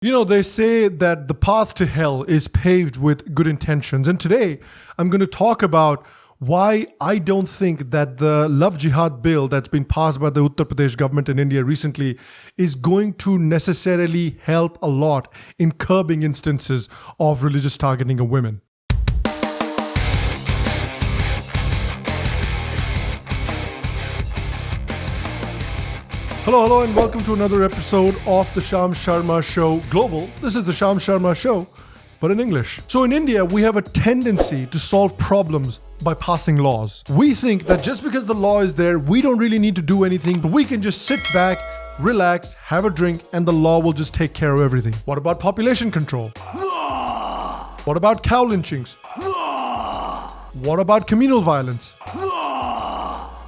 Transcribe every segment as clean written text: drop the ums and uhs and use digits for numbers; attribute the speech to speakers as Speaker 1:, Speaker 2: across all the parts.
Speaker 1: You know, they say that the path to hell is paved with good intentions. And today, I'm going to talk about why I don't think that the Love Jihad bill that's been passed by the Uttar Pradesh government in India recently is going to necessarily help a lot in curbing instances of religious targeting of women. Hello, and welcome to another episode of the Sharma Show Global. This is the Sharma Show, but in English. So in India, we have a tendency to solve problems by passing laws. We think that just because the law is there, we don't really need to do anything, but we can just sit back, relax, have a drink, and the law will just take care of everything. What about population control? What about cow lynchings? What about communal violence?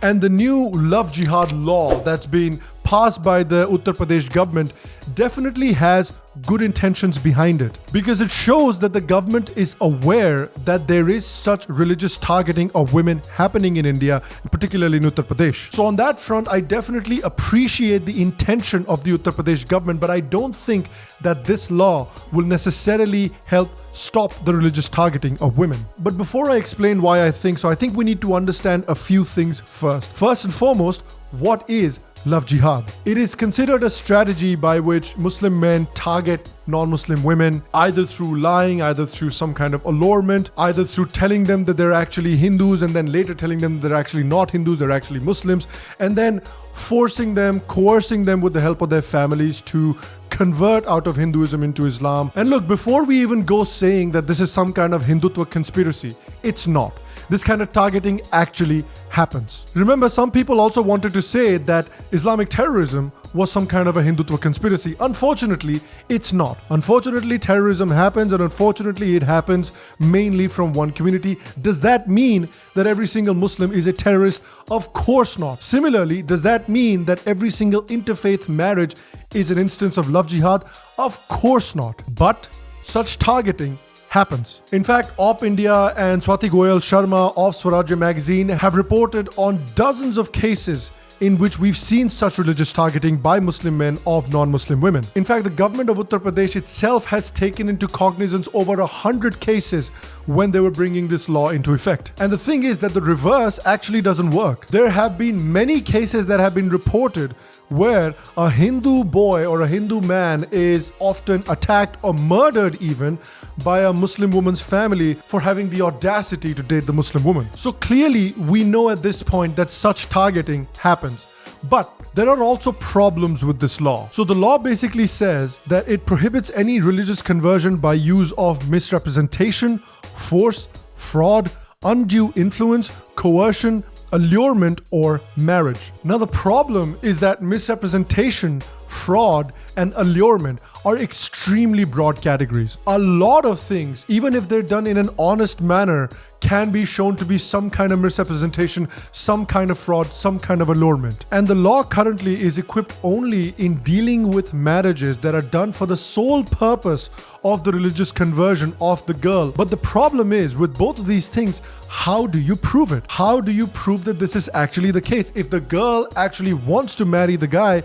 Speaker 1: And the new Love Jihad law that's been passed by the Uttar Pradesh government definitely has good intentions behind it, because it shows that the government is aware that there is such religious targeting of women happening in India, particularly in Uttar Pradesh. So on that front, I definitely appreciate the intention of the Uttar Pradesh government, but I don't think that this law will necessarily help stop the religious targeting of women. But before I explain why I think so, I think we need to understand a few things first. First and foremost, what is Love Jihad? It is considered a strategy by which Muslim men target non-Muslim women, either through lying, either through some kind of allurement, either through telling them that they're actually Hindus and then later telling them they're actually not Hindus, they're actually Muslims, and then forcing them, coercing them with the help of their families to convert out of Hinduism into Islam. And look, before we even go saying that this is some kind of Hindutva conspiracy, it's not. This kind of targeting actually happens. Remember, some people also wanted to say that Islamic terrorism was some kind of a Hindutva conspiracy. Unfortunately, it's not. Unfortunately, terrorism happens, and unfortunately, it happens mainly from one community. Does that mean that every single Muslim is a terrorist? Of course not. Similarly, does that mean that every single interfaith marriage is an instance of love jihad? Of course not. But such targeting happens. In fact, Op India and Swati Goyal Sharma of Swarajya magazine have reported on dozens of cases in which we've seen such religious targeting by Muslim men of non-Muslim women. In fact, the government of Uttar Pradesh itself has taken into cognizance over 100 cases when they were bringing this law into effect. And the thing is that the reverse actually doesn't work. There have been many cases that have been reported where a Hindu boy or a Hindu man is often attacked or murdered even by a Muslim woman's family for having the audacity to date the Muslim woman. So clearly, we know at this point that such targeting happens. But there are also problems with this law. So the law basically says that it prohibits any religious conversion by use of misrepresentation, force, fraud, undue influence, coercion, allurement, or marriage. Now, the problem is that misrepresentation, fraud, and allurement are extremely broad categories. A lot of things, even if they're done in an honest manner, can be shown to be some kind of misrepresentation, some kind of fraud, some kind of allurement. And the law currently is equipped only in dealing with marriages that are done for the sole purpose of the religious conversion of the girl. But the problem is, with both of these things, how do you prove it? How do you prove that this is actually the case? If the girl actually wants to marry the guy,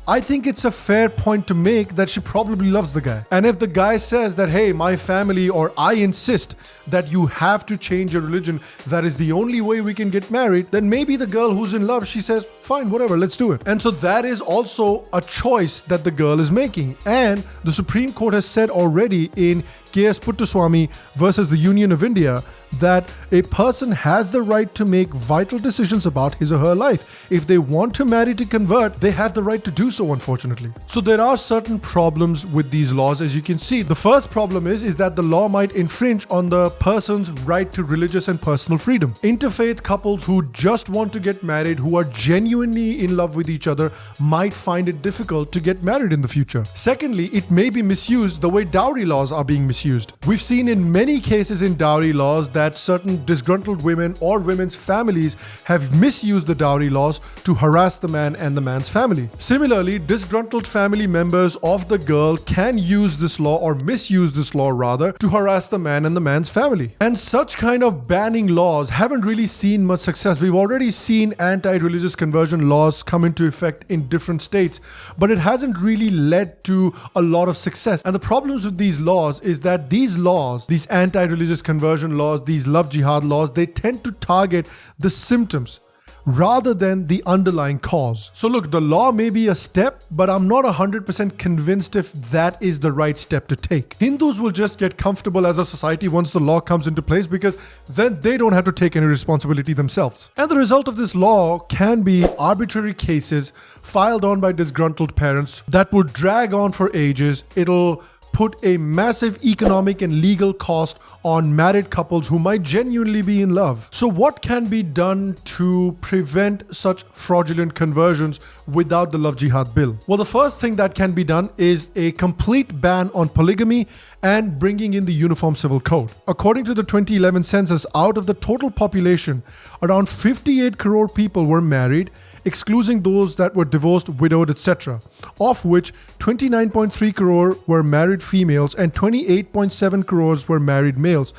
Speaker 1: I think it's a fair point to make that she probably loves the guy. And if the guy says that, hey, my family or I insist that you have to change your religion, that is the only way we can get married, then maybe the girl who's in love, she says, fine, whatever, let's do it. And so that is also a choice that the girl is making. And the Supreme Court has said already in K.S. Puttaswamy versus the Union of India that a person has the right to make vital decisions about his or her life. If they want to marry to convert, they have the right to do so, unfortunately. So there are certain problems with these laws, as you can see. The first problem is that the law might infringe on the person's right to religious and personal freedom. Interfaith couples who just want to get married, who are genuinely in love with each other, might find it difficult to get married in the future. Secondly, it may be misused the way dowry laws are being misused. We've seen in many cases in dowry laws that certain disgruntled women or women's families have misused the dowry laws to harass the man and the man's family. Similarly, Similarly, disgruntled family members of the girl can use this law, or misuse this law rather, to harass the man and the man's family. And such kind of banning laws haven't really seen much success. We've already seen anti-religious conversion laws come into effect in different states, but it hasn't really led to a lot of success. And the problems with these laws is that these laws, these anti-religious conversion laws, these love jihad laws, they tend to target the symptoms rather than the underlying cause. So look, the law may be a step, but I'm not 100% convinced if that is the right step to take. Hindus will just get comfortable as a society once the law comes into place, because then they don't have to take any responsibility themselves. And the result of this law can be arbitrary cases filed on by disgruntled parents that will drag on for ages. It'll put a massive economic and legal cost on married couples who might genuinely be in love. So what can be done to prevent such fraudulent conversions without the love jihad bill? Well, the first thing that can be done is a complete ban on polygamy and bringing in the Uniform Civil Code. According to the 2011 census, out of the total population, around 58 crore people were married, excluding those that were divorced, widowed, etc., of which 29.3 crore were married females and 28.7 crores were married males.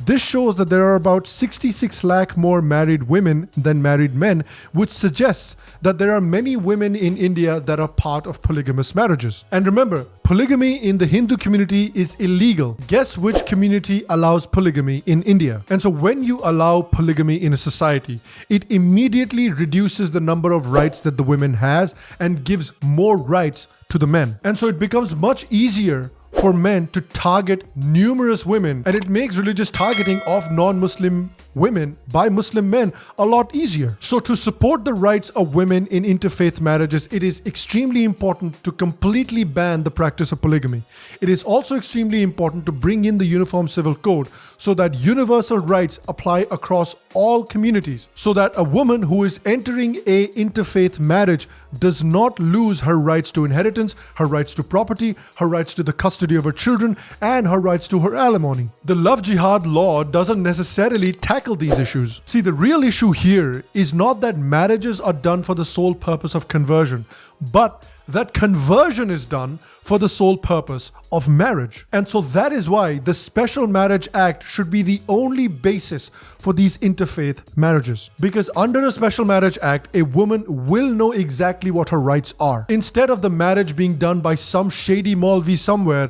Speaker 1: This shows that there are about 66 lakh more married women than married men, which suggests that there are many women in India that are part of polygamous marriages. And remember, polygamy in the Hindu community is illegal. Guess which community allows polygamy in India? And so when you allow polygamy in a society, it immediately reduces the number of rights that the women has and gives more rights to the men. And so it becomes much easier for men to target numerous women, and it makes religious targeting of non-Muslim women by Muslim men a lot easier. So to support the rights of women in interfaith marriages, it is extremely important to completely ban the practice of polygamy. It is also extremely important to bring in the Uniform Civil Code so that universal rights apply across all communities, so that a woman who is entering a interfaith marriage does not lose her rights to inheritance, her rights to property, her rights to the custody of her children, and her rights to her alimony. The love jihad law doesn't necessarily tackle these issues. See, the real issue here is not that marriages are done for the sole purpose of conversion, but that conversion is done for the sole purpose of marriage. And so that is why the Special Marriage Act should be the only basis for these interfaith marriages. Because under a Special Marriage Act, a woman will know exactly what her rights are, instead of the marriage being done by some shady Maulvi somewhere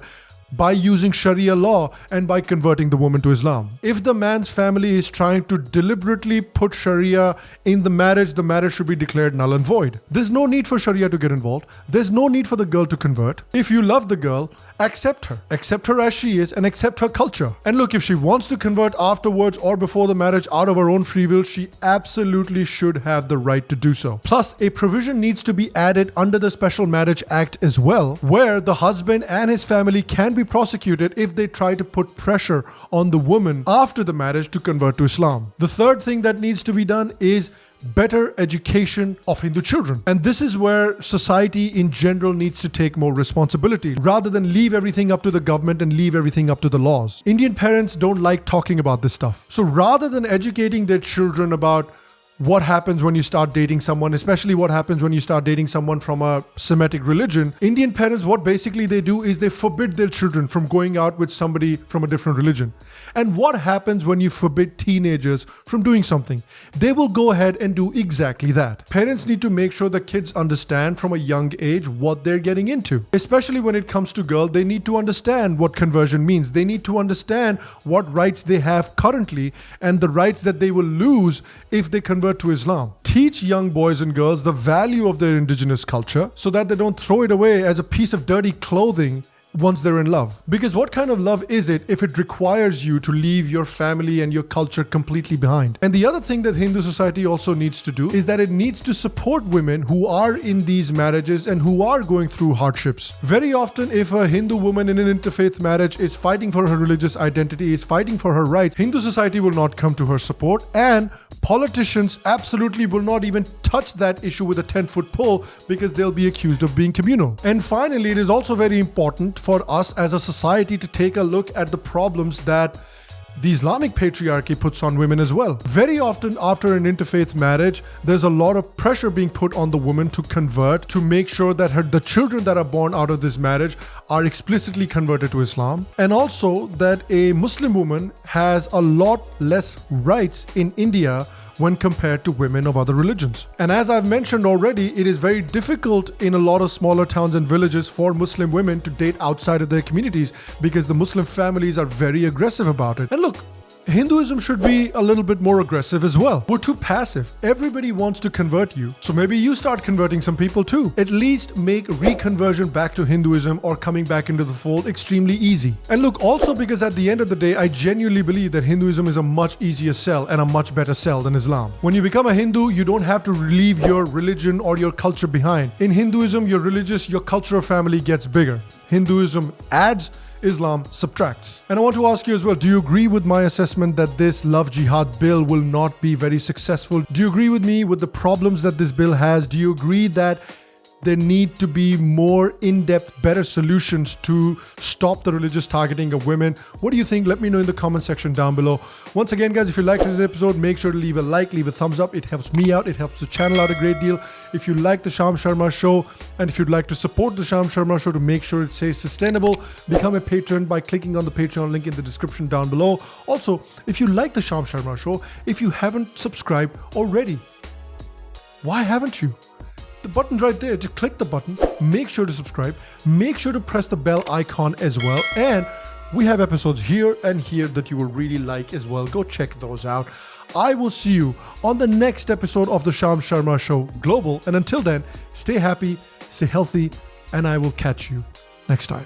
Speaker 1: by using Sharia law and by converting the woman to Islam. If the man's family is trying to deliberately put Sharia in the marriage should be declared null and void. There's no need for Sharia to get involved. There's no need for the girl to convert. If you love the girl, accept her as she is and accept her culture. And look, if she wants to convert afterwards or before the marriage out of her own free will, she absolutely should have the right to do so. Plus, a provision needs to be added under the Special Marriage Act as well, where the husband and his family can be prosecuted if they try to put pressure on the woman after the marriage to convert to Islam. The third thing that needs to be done is better education of Hindu children. And this is where society in general needs to take more responsibility rather than leave everything up to the government and leave everything up to the laws. Indian parents don't like talking about this stuff. So rather than educating their children about what happens when you start dating someone, especially what happens when you start dating someone from a Semitic religion, Indian parents, what basically they do is they forbid their children from going out with somebody from a different religion. And what happens when you forbid teenagers from doing something? They will go ahead and do exactly that. Parents need to make sure the kids understand from a young age what they're getting into. Especially when it comes to girls, they need to understand what conversion means. They need to understand what rights they have currently and the rights that they will lose if they convert to Islam. Teach young boys and girls the value of their indigenous culture so that they don't throw it away as a piece of dirty clothing once they're in love. Because what kind of love is it if it requires you to leave your family and your culture completely behind? And the other thing that Hindu society also needs to do is that it needs to support women who are in these marriages and who are going through hardships. Very often, if a Hindu woman in an interfaith marriage is fighting for her religious identity, is fighting for her rights, Hindu society will not come to her support, and politicians absolutely will not even touch that issue with a 10-foot pole because they'll be accused of being communal. And finally, it is also very important for us as a society to take a look at the problems that the Islamic patriarchy puts on women as well. Very often after an interfaith marriage, there's a lot of pressure being put on the woman to convert, to make sure that the children that are born out of this marriage are explicitly converted to Islam, and also that a Muslim woman has a lot less rights in India when compared to women of other religions. And as I've mentioned already, it is very difficult in a lot of smaller towns and villages for Muslim women to date outside of their communities because the Muslim families are very aggressive about it. And look, Hinduism should be a little bit more aggressive as well. We're too passive. Everybody wants to convert you. So maybe you start converting some people too. At least make reconversion back to Hinduism or coming back into the fold extremely easy. And look, also because at the end of the day, I genuinely believe that Hinduism is a much easier sell and a much better sell than Islam. When you become a Hindu, you don't have to leave your religion or your culture behind. In Hinduism, your cultural family gets bigger. Hinduism adds, Islam subtracts. And I want to ask you as well, do you agree with my assessment that this Love Jihad bill will not be very successful? Do you agree with me with the problems that this bill has? Do you agree that there need to be more in-depth, better solutions to stop the religious targeting of women? What do you think? Let me know in the comment section down below. Once again, guys, if you liked this episode, make sure to leave a like, leave a thumbs up. It helps me out. It helps the channel out a great deal. If you like the Sham Sharma show, and if you'd like to support the Sham Sharma show to make sure it stays sustainable, become a patron by clicking on the Patreon link in the description down below. Also, if you like the Sham Sharma show, if you haven't subscribed already, why haven't you? The button's right there. Just click the button. Make sure to subscribe. Make sure to press the bell icon as well. And we have episodes here and here that you will really like as well. Go check those out. I will see you on the next episode of the Sham Sharma Show Global. And until then, stay happy, stay healthy, and I will catch you next time.